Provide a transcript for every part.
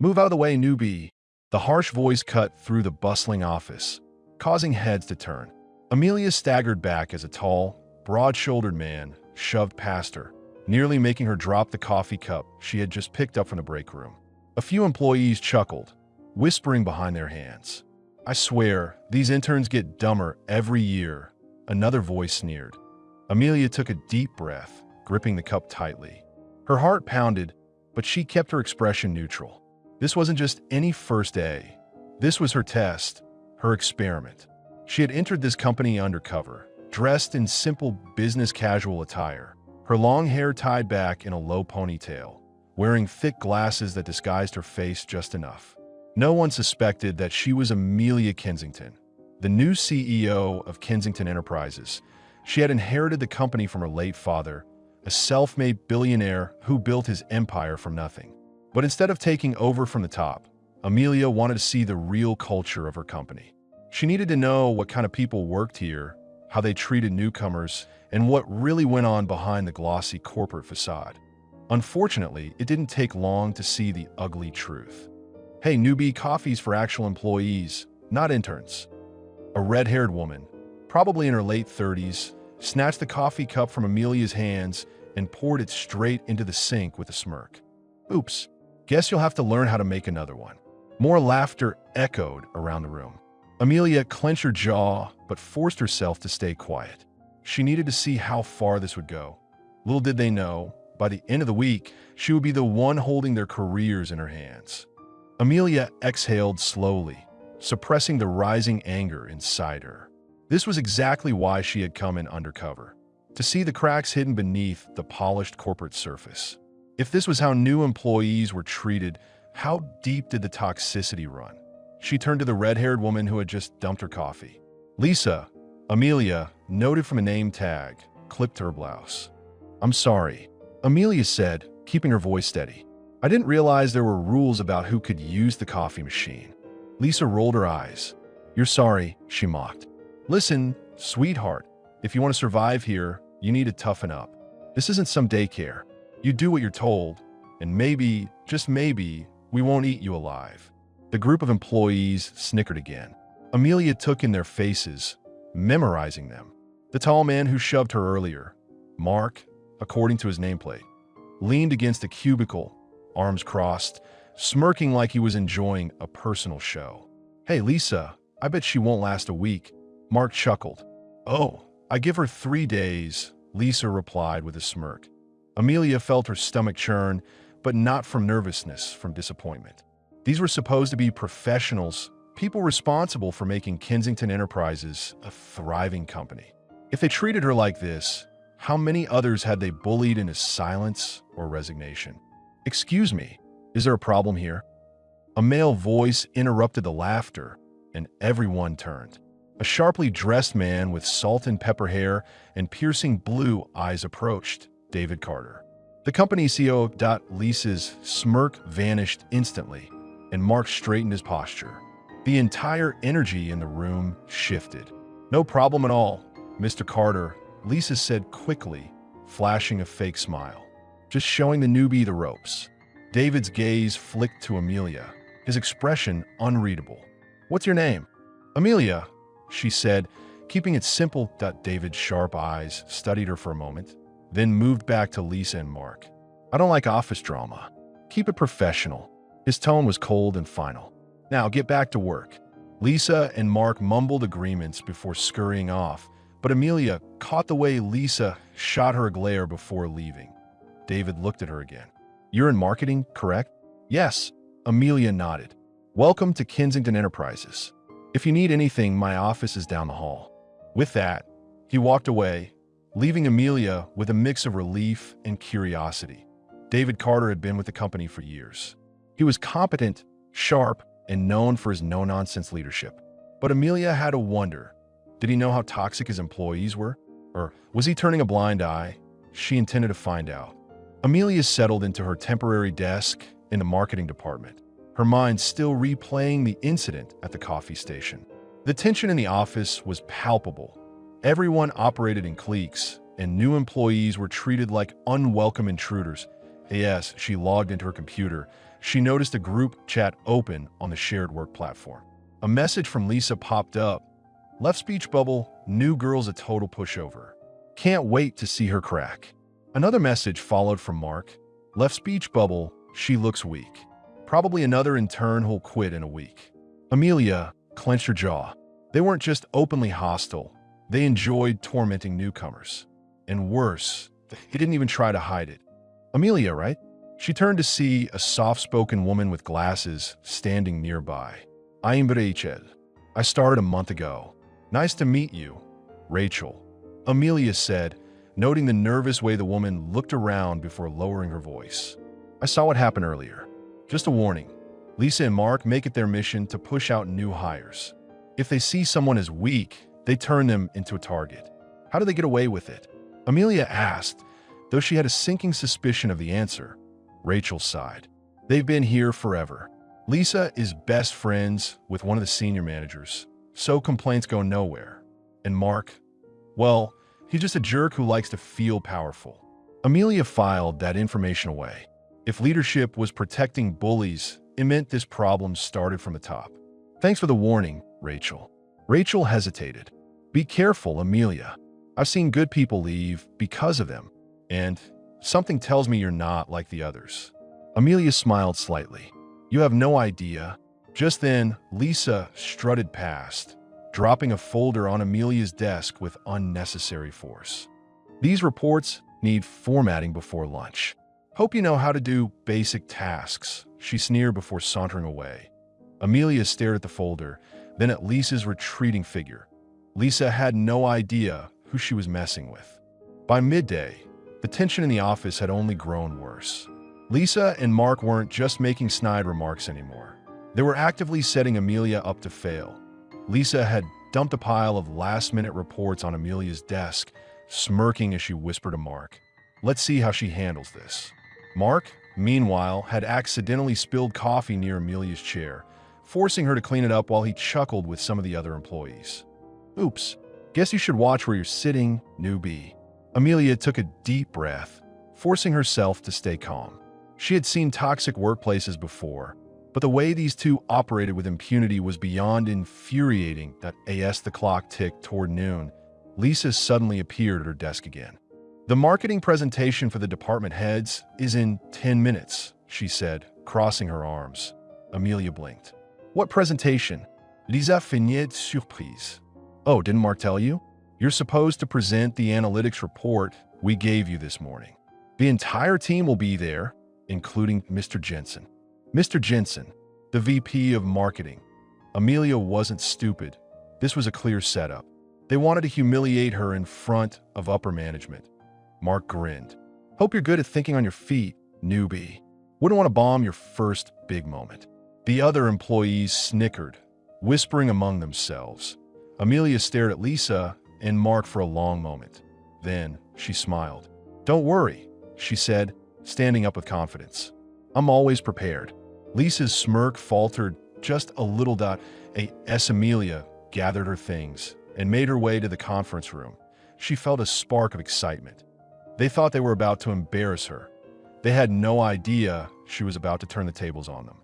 Move out of the way, newbie. The harsh voice cut through the bustling office, causing heads to turn. Amelia staggered back as a tall, broad-shouldered man shoved past her, nearly making her drop the coffee cup she had just picked up from the break room. A few employees chuckled, whispering behind their hands. "I swear, these interns get dumber every year," another voice sneered. Amelia took a deep breath, gripping the cup tightly. Her heart pounded, but she kept her expression neutral. This wasn't just any first day. This was her test, her experiment. She had entered this company undercover, dressed in simple business casual attire, her long hair tied back in a low ponytail, wearing thick glasses that disguised her face just enough. No one suspected that she was Amelia Kensington, the new CEO of Kensington Enterprises. She had inherited the company from her late father, a self-made billionaire who built his empire from nothing. But instead of taking over from the top, Amelia wanted to see the real culture of her company. She needed to know what kind of people worked here, how they treated newcomers, and what really went on behind the glossy corporate facade. Unfortunately, it didn't take long to see the ugly truth. "Hey, newbie, coffee's for actual employees, not interns." A red-haired woman, probably in her late 30s, snatched the coffee cup from Amelia's hands and poured it straight into the sink with a smirk. "Oops, guess you'll have to learn how to make another one." More laughter echoed around the room. Amelia clenched her jaw but forced herself to stay quiet. She needed to see how far this would go. Little did they know, by the end of the week, she would be the one holding their careers in her hands. Amelia exhaled slowly, suppressing the rising anger inside her. This was exactly why she had come in undercover, to see the cracks hidden beneath the polished corporate surface. If this was how new employees were treated, how deep did the toxicity run? She turned to the red-haired woman who had just dumped her coffee. "Lisa," Amelia, noted from a name tag, clipped her blouse. "I'm sorry," Amelia said, keeping her voice steady. "I didn't realize there were rules about who could use the coffee machine." Lisa rolled her eyes. "You're sorry," she mocked. "Listen, sweetheart, if you want to survive here, you need to toughen up. This isn't some daycare. You do what you're told, and maybe, just maybe, we won't eat you alive." The group of employees snickered again. Amelia took in their faces, memorizing them. The tall man who shoved her earlier, Mark, according to his nameplate, leaned against a cubicle, arms crossed, smirking like he was enjoying a personal show. "Hey, Lisa, I bet she won't last a week." Mark chuckled. "Oh, I give her 3 days," Lisa replied with a smirk. Amelia felt her stomach churn, but not from nervousness, from disappointment. These were supposed to be professionals, people responsible for making Kensington Enterprises a thriving company. If they treated her like this, how many others had they bullied into silence or resignation? "Excuse me, is there a problem here?" A male voice interrupted the laughter, and everyone turned. A sharply dressed man with salt and pepper hair and piercing blue eyes approached, David Carter. The company CEO. Lisa's smirk vanished instantly, and Mark straightened his posture. The entire energy in the room shifted. "No problem at all, Mr. Carter," Lisa said quickly, flashing a fake smile. "Just showing the newbie the ropes." David's gaze flicked to Amelia, his expression unreadable. "What's your name?" "Amelia," she said, keeping it simple. David's sharp eyes studied her for a moment, then moved back to Lisa and Mark. "I don't like office drama. Keep it professional." His tone was cold and final. "Now get back to work." Lisa and Mark mumbled agreements before scurrying off, but Amelia caught the way Lisa shot her a glare before leaving. David looked at her again. "You're in marketing, correct?" "Yes," Amelia nodded. "Welcome to Kensington Enterprises. If you need anything, my office is down the hall." With that, he walked away, leaving Amelia with a mix of relief and curiosity. David Carter had been with the company for years. He was competent, sharp, and known for his no-nonsense leadership. But Amelia had to wonder, did he know how toxic his employees were? Or was he turning a blind eye? She intended to find out. Amelia settled into her temporary desk in the marketing department, her mind still replaying the incident at the coffee station. The tension in the office was palpable. Everyone operated in cliques, and new employees were treated like unwelcome intruders. Yes, she logged into her computer, she noticed a group chat open on the shared work platform. A message from Lisa popped up. Left speech bubble, new girl's a total pushover. Can't wait to see her crack. Another message followed from Mark. Left speech bubble, she looks weak. Probably another intern who'll quit in a week. Amelia clenched her jaw. They weren't just openly hostile. They enjoyed tormenting newcomers. And worse, they didn't even try to hide it. Amelia, right? She turned to see a soft-spoken woman with glasses standing nearby. I'm Rachel. I started a month ago. Nice to meet you, Rachel. Amelia said, noting the nervous way the woman looked around before lowering her voice. I saw what happened earlier. Just a warning. Lisa and Mark make it their mission to push out new hires. If they see someone as weak, they turn them into a target. How do they get away with it? Amelia asked, though she had a sinking suspicion of the answer. Rachel sighed. They've been here forever. Lisa is best friends with one of the senior managers, so complaints go nowhere. And Mark? Well, he's just a jerk who likes to feel powerful. Amelia filed that information away. If leadership was protecting bullies, it meant this problem started from the top. Thanks for the warning, Rachel. Rachel hesitated. Be careful, Amelia. I've seen good people leave because of them, and something tells me you're not like the others. Amelia smiled slightly. You have no idea. Just then, Lisa strutted past, dropping a folder on Amelia's desk with unnecessary force. These reports need formatting before lunch. Hope you know how to do basic tasks, she sneered before sauntering away. Amelia stared at the folder, then at Lisa's retreating figure. Lisa had no idea who she was messing with. By midday, the tension in the office had only grown worse. Lisa and Mark weren't just making snide remarks anymore. They were actively setting Amelia up to fail. Lisa had dumped a pile of last-minute reports on Amelia's desk, smirking as she whispered to Mark, "Let's see how she handles this." Mark, meanwhile, had accidentally spilled coffee near Amelia's chair, forcing her to clean it up while he chuckled with some of the other employees. Oops, guess you should watch where you're sitting, newbie. Amelia took a deep breath, forcing herself to stay calm. She had seen toxic workplaces before, but the way these two operated with impunity was beyond infuriating. As the clock ticked toward noon, Lisa suddenly appeared at her desk again. The marketing presentation for the department heads is in 10 minutes, she said, crossing her arms. Amelia blinked. What presentation? Lisa finit surprise. Oh, didn't Mark tell you? You're supposed to present the analytics report we gave you this morning. The entire team will be there, including Mr. Jensen. Mr. Jensen, the VP of marketing. Amelia wasn't stupid. This was a clear setup. They wanted to humiliate her in front of upper management. Mark grinned. Hope you're good at thinking on your feet, newbie. Wouldn't want to bomb your first big moment. The other employees snickered, whispering among themselves. Amelia stared at Lisa and Mark for a long moment. Then she smiled. Don't worry, she said, standing up with confidence. I'm always prepared. Lisa's smirk faltered just a little. As Amelia gathered her things and made her way to the conference room, she felt a spark of excitement. They thought they were about to embarrass her. They had no idea she was about to turn the tables on them.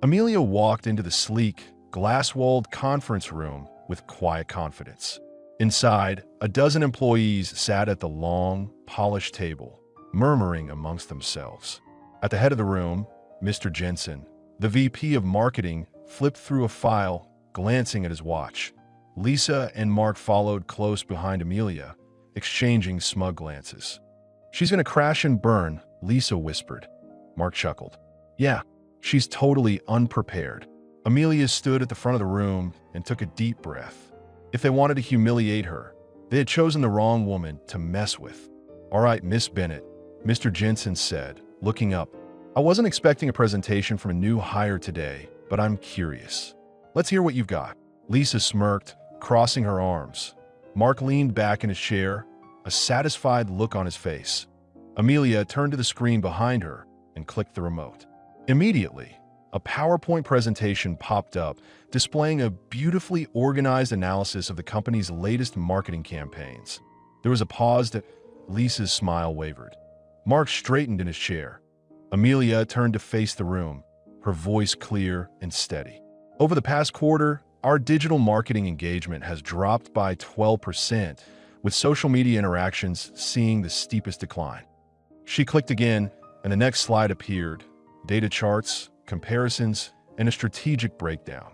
Amelia walked into the sleek, glass-walled conference room with quiet confidence. Inside, a dozen employees sat at the long, polished table, murmuring amongst themselves. At the head of the room, Mr. Jensen, the VP of marketing, flipped through a file, glancing at his watch. Lisa and Mark followed close behind Amelia, exchanging smug glances. She's gonna crash and burn, Lisa whispered. Mark chuckled. Yeah, she's totally unprepared. Amelia stood at the front of the room and took a deep breath. If they wanted to humiliate her, they had chosen the wrong woman to mess with. All right, Miss Bennett, Mr. Jensen said, looking up. I wasn't expecting a presentation from a new hire today, but I'm curious. Let's hear what you've got. Lisa smirked, crossing her arms. Mark leaned back in his chair, a satisfied look on his face. Amelia turned to the screen behind her and clicked the remote. Immediately, a PowerPoint presentation popped up, displaying a beautifully organized analysis of the company's latest marketing campaigns. There was a pause that Lisa's smile wavered. Mark straightened in his chair. Amelia turned to face the room, her voice clear and steady. Over the past quarter, our digital marketing engagement has dropped by 12%, with social media interactions seeing the steepest decline. She clicked again, and the next slide appeared. Data charts, comparisons, and a strategic breakdown.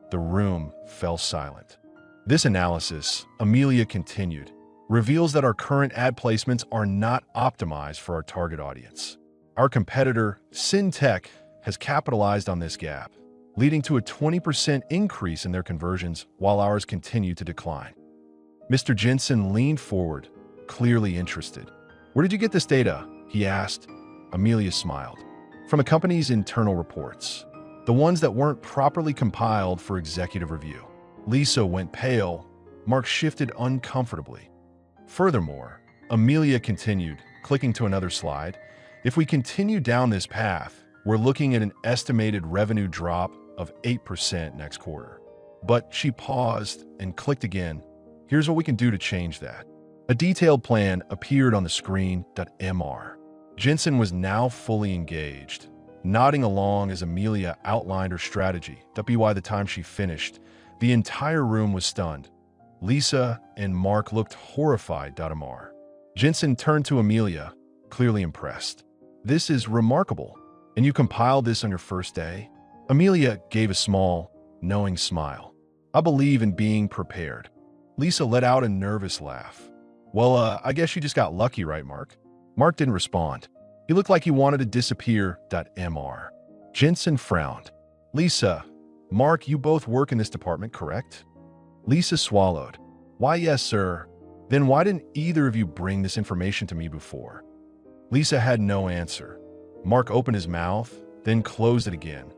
The room fell silent. This analysis, Amelia continued, reveals that our current ad placements are not optimized for our target audience. Our competitor, SynTech, has capitalized on this gap, leading to a 20% increase in their conversions while ours continue to decline. Mr. Jensen leaned forward, clearly interested. "Where did you get this data?" he asked. Amelia smiled. "From the company's internal reports, the ones that weren't properly compiled for executive review." Lisa went pale. Mark shifted uncomfortably. Furthermore, Amelia continued, clicking to another slide, "If we continue down this path, we're looking at an estimated revenue drop of 8% next quarter." But she paused and clicked again. "Here's what we can do to change that." A detailed plan appeared on the screen. Mr. Jensen was now fully engaged, nodding along as Amelia outlined her strategy. By the time she finished, the entire room was stunned. Lisa and Mark looked horrified. Mr. Jensen turned to Amelia, clearly impressed. "This is remarkable. And you compiled this on your first day?" Amelia gave a small, knowing smile. "I believe in being prepared." Lisa let out a nervous laugh. "Well, I guess you just got lucky, right, Mark?" Mark didn't respond. He looked like he wanted to disappear. Mr. Jensen frowned. "Lisa, Mark, you both work in this department, correct?" Lisa swallowed. "Why, yes, sir. Then why didn't either of you bring this information to me before?" Lisa had no answer. Mark opened his mouth, then closed it again.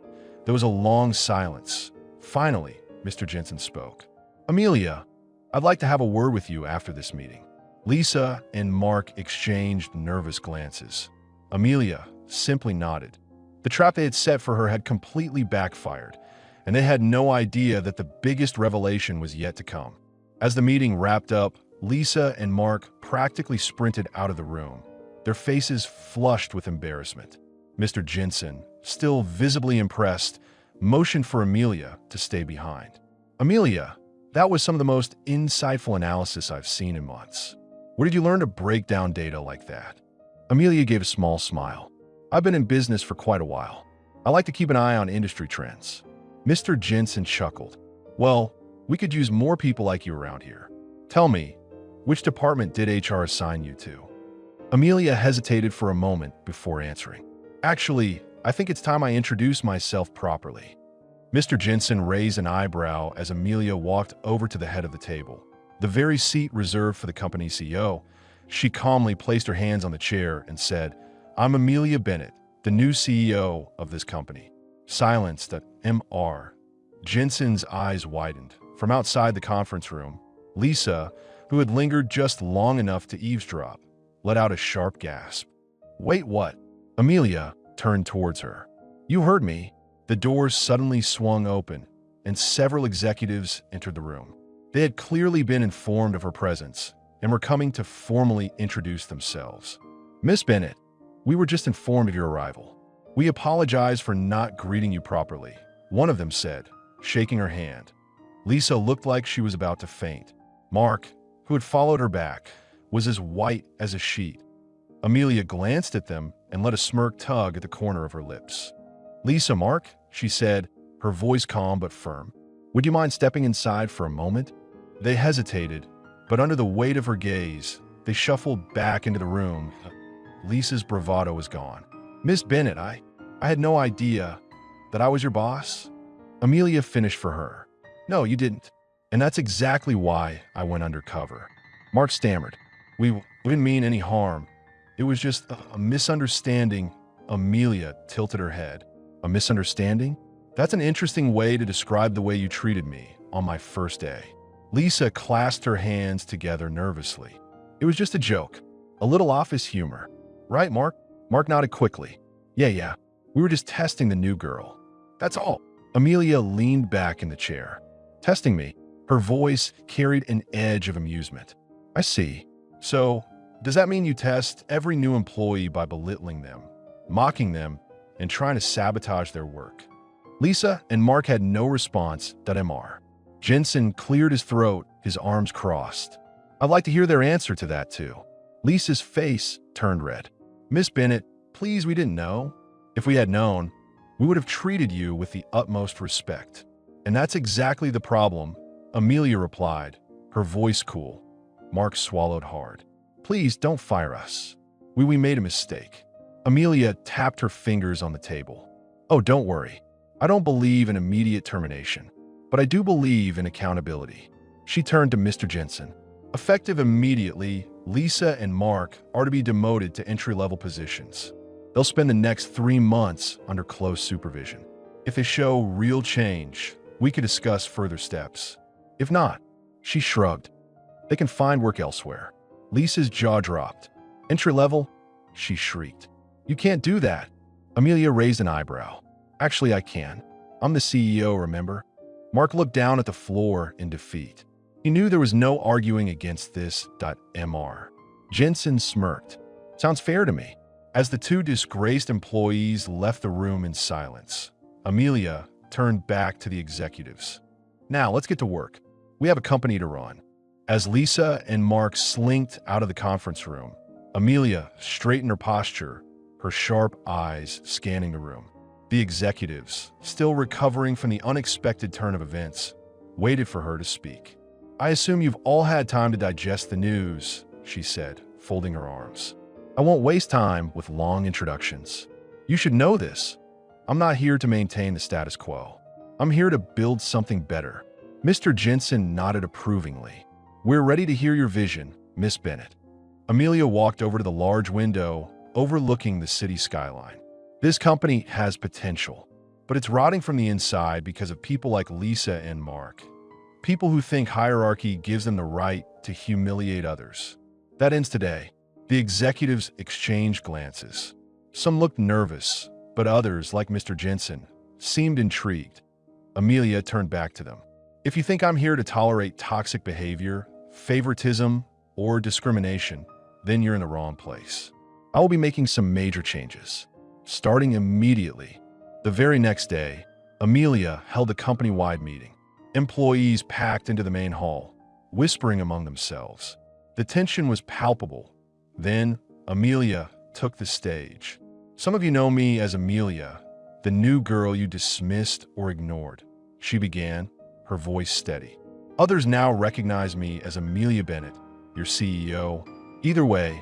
There was a long silence. Finally, Mr. Jensen spoke. "Amelia, I'd like to have a word with you after this meeting." Lisa and Mark exchanged nervous glances. Amelia simply nodded. The trap they had set for her had completely backfired, and they had no idea that the biggest revelation was yet to come. As the meeting wrapped up, Lisa and Mark practically sprinted out of the room, their faces flushed with embarrassment. Mr. Jensen, still visibly impressed, motioned for Amelia to stay behind. "Amelia, that was some of the most insightful analysis I've seen in months. Where did you learn to break down data like that?" Amelia gave a small smile. "I've been in business for quite a while. I like to keep an eye on industry trends." Mr. Jensen chuckled. "Well, we could use more people like you around here. Tell me, which department did HR assign you to?" Amelia hesitated for a moment before answering. "Actually, I think it's time I introduce myself properly." Mr. Jensen raised an eyebrow as Amelia walked over to the head of the table, the very seat reserved for the company's CEO. She calmly placed her hands on the chair and said, "I'm Amelia Bennett, the new CEO of this company." Silence. Mr. Jensen's eyes widened. From outside the conference room, Lisa, who had lingered just long enough to eavesdrop, let out a sharp gasp. "Wait, what?" Amelia turned towards her. "You heard me." The doors suddenly swung open, and several executives entered the room. They had clearly been informed of her presence and were coming to formally introduce themselves. "Miss Bennett, we were just informed of your arrival. We apologize for not greeting you properly," one of them said, shaking her hand. Lisa looked like she was about to faint. Mark, who had followed her back, was as white as a sheet. Amelia glanced at them and let a smirk tug at the corner of her lips. "Lisa, Mark," she said, her voice calm but firm, "would you mind stepping inside for a moment?" They hesitated, but under the weight of her gaze, they shuffled back into the room. Lisa's bravado was gone. "Miss Bennett, I had no idea that I was your boss." Amelia finished for her. "No, you didn't. And that's exactly why I went undercover." Mark stammered. We didn't mean any harm. It was just a misunderstanding." Amelia tilted her head. "A misunderstanding? That's an interesting way to describe the way you treated me on my first day." Lisa clasped her hands together nervously. "It was just a joke. A little office humor. Right, Mark?" Mark nodded quickly. Yeah. We were just testing the new girl. That's all." Amelia leaned back in the chair. "Testing me?" Her voice carried an edge of amusement. "I see. So, does that mean you test every new employee by belittling them, mocking them, and trying to sabotage their work. Lisa and Mark had no response. Mr. Jensen cleared his throat, his arms crossed. I'd like to hear their answer to that too. Lisa's face turned red. Miss Bennett, please, we didn't know. If we had known, we would have treated you with the utmost respect. And that's exactly the problem, Amelia replied, her voice cool. Mark swallowed hard. Please don't fire us. We made a mistake. Amelia tapped her fingers on the table. Oh, don't worry. I don't believe in immediate termination, but I do believe in accountability. She turned to Mr. Jensen. Effective immediately, Lisa and Mark are to be demoted to entry-level positions. They'll spend the next 3 months under close supervision. If they show real change, we could discuss further steps. If not, she shrugged. They can find work elsewhere. Lisa's jaw dropped. Entry-level? She shrieked. You can't do that. Amelia raised an eyebrow. Actually, I can. I'm the CEO, remember? Mark looked down at the floor in defeat. He knew there was no arguing against this. Mr. Jensen smirked. Sounds fair to me. As the two disgraced employees left the room in silence, Amelia turned back to the executives. Now, let's get to work. We have a company to run. As Lisa and Mark slinked out of the conference room, Amelia straightened her posture, her sharp eyes scanning the room. The executives, still recovering from the unexpected turn of events, waited for her to speak. I assume you've all had time to digest the news, she said, folding her arms. I won't waste time with long introductions. You should know this. I'm not here to maintain the status quo. I'm here to build something better. Mr. Jensen nodded approvingly. We're ready to hear your vision, Miss Bennett. Amelia walked over to the large window overlooking the city skyline. This company has potential, but it's rotting from the inside because of people like Lisa and Mark. People who think hierarchy gives them the right to humiliate others. That ends today. The executives exchanged glances. Some looked nervous, but others, like Mr. Jensen, seemed intrigued. Amelia turned back to them. If you think I'm here to tolerate toxic behavior, favoritism, or discrimination, then you're in the wrong place. I will be making some major changes. Starting immediately, the very next day, Amelia held a company-wide meeting. Employees packed into the main hall, whispering among themselves. The tension was palpable. Then, Amelia took the stage. Some of you know me as Amelia, the new girl you dismissed or ignored. She began, her voice steady. Others now recognize me as Amelia Bennett, your CEO. Either way,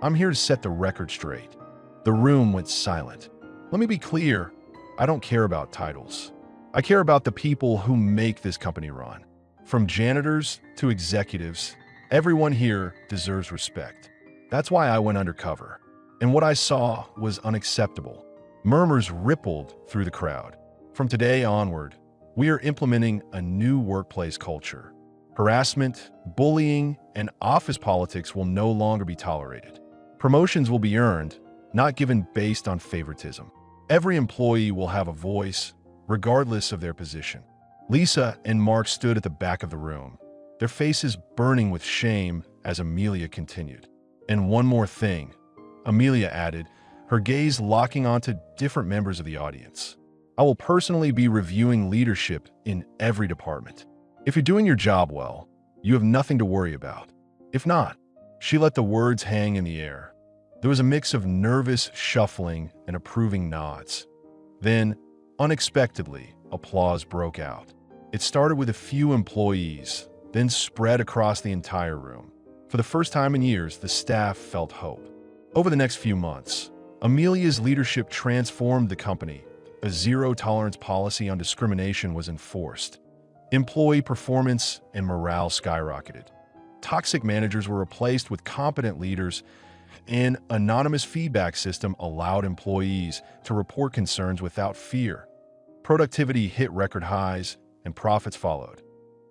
I'm here to set the record straight. The room went silent. Let me be clear, I don't care about titles. I care about the people who make this company run. From janitors to executives, everyone here deserves respect. That's why I went undercover. And what I saw was unacceptable. Murmurs rippled through the crowd. From today onward, we are implementing a new workplace culture. Harassment, bullying, and office politics will no longer be tolerated. Promotions will be earned, not given based on favoritism. Every employee will have a voice, regardless of their position. Lisa and Mark stood at the back of the room, their faces burning with shame as Amelia continued. And one more thing, Amelia added, her gaze locking onto different members of the audience. I will personally be reviewing leadership in every department. If you're doing your job well, you have nothing to worry about. If not, she let the words hang in the air. There was a mix of nervous shuffling and approving nods. Then, unexpectedly, applause broke out. It started with a few employees, then spread across the entire room. For the first time in years, the staff felt hope. Over the next few months, Amelia's leadership transformed the company. A zero-tolerance policy on discrimination was enforced. Employee performance and morale skyrocketed. Toxic managers were replaced with competent leaders. An anonymous feedback system allowed employees to report concerns without fear. Productivity hit record highs, and profits followed.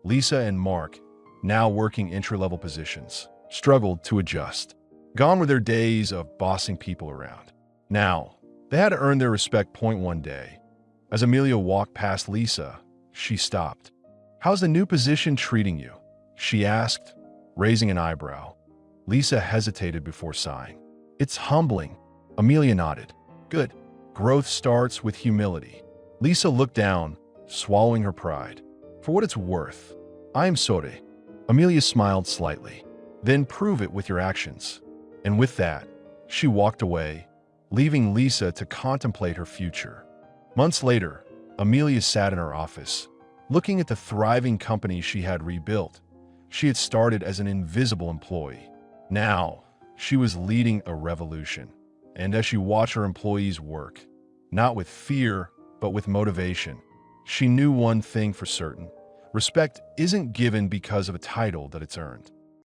Lisa and Mark, now working entry-level positions, struggled to adjust. Gone were their days of bossing people around. Now, they had to earn their respect. One day, as Amelia walked past Lisa, she stopped. "How's the new position treating you?" she asked, raising an eyebrow. Lisa hesitated before sighing. "It's humbling." Amelia nodded. "Good. Growth starts with humility. Lisa looked down, swallowing her pride. For what it's worth, I am sorry. Amelia smiled slightly. Then prove it with your actions. And with that, she walked away, leaving Lisa to contemplate her future. Months later, Amelia sat in her office, looking at the thriving company she had rebuilt. She had started as an invisible employee. Now, she was leading a revolution. And as she watched her employees work, not with fear, but with motivation, she knew one thing for certain: respect isn't given because of a title that it's earned.